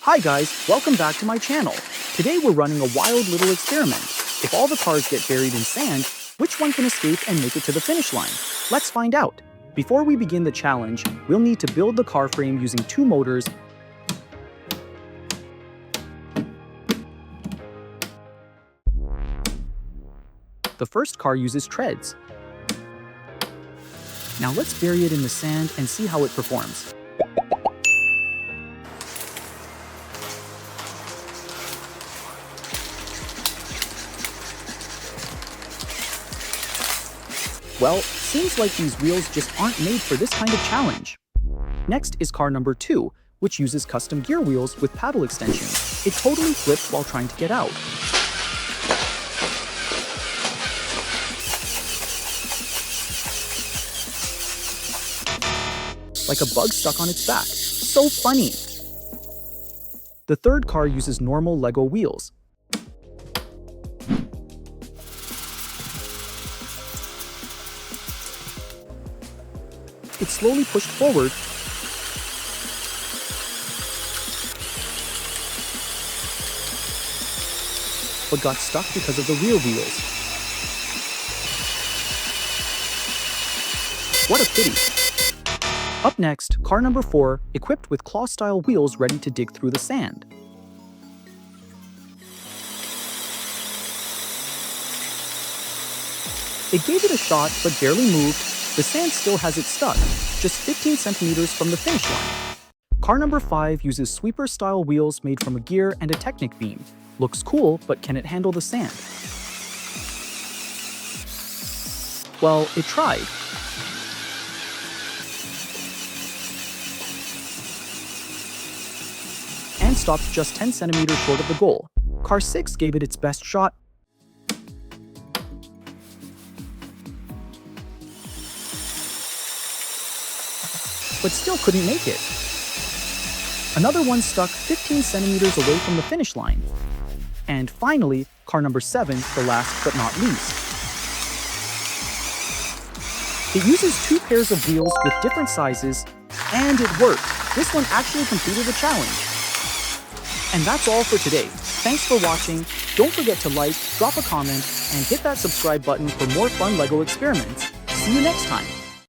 Hi guys, welcome back to my channel. Today we're running a wild little experiment. If all the cars get buried in sand, which one can escape and make it to the finish line? Let's find out. Before we begin the challenge, we'll need to build the car frame using two motors. The first car uses treads. Now let's bury it in the sand and see how it performs. Well, seems like these wheels just aren't made for this kind of challenge. Next is car number 2, which uses custom gear wheels with paddle extension. It totally flips while trying to get out. Like a bug stuck on its back. So funny! The third car uses normal Lego wheels. It slowly pushed forward, but got stuck because of the rear wheels. What a pity! Up next, car number 4, equipped with claw-style wheels ready to dig through the sand. It gave it a shot, but barely moved. The sand still has it stuck, just 15 centimeters from the finish line. Car number 5 uses sweeper-style wheels made from a gear and a Technic beam. Looks cool, but can it handle the sand? Well, it tried. And stopped just 10 centimeters short of the goal. Car 6 gave it its best shot, but still couldn't make it. Another one stuck 15 centimeters away from the finish line. And finally, car number 7, the last but not least. It uses 2 pairs of wheels with different sizes, and it worked. This one actually completed the challenge. And that's all for today. Thanks for watching. Don't forget to like, drop a comment, and hit that subscribe button for more fun LEGO experiments. See you next time.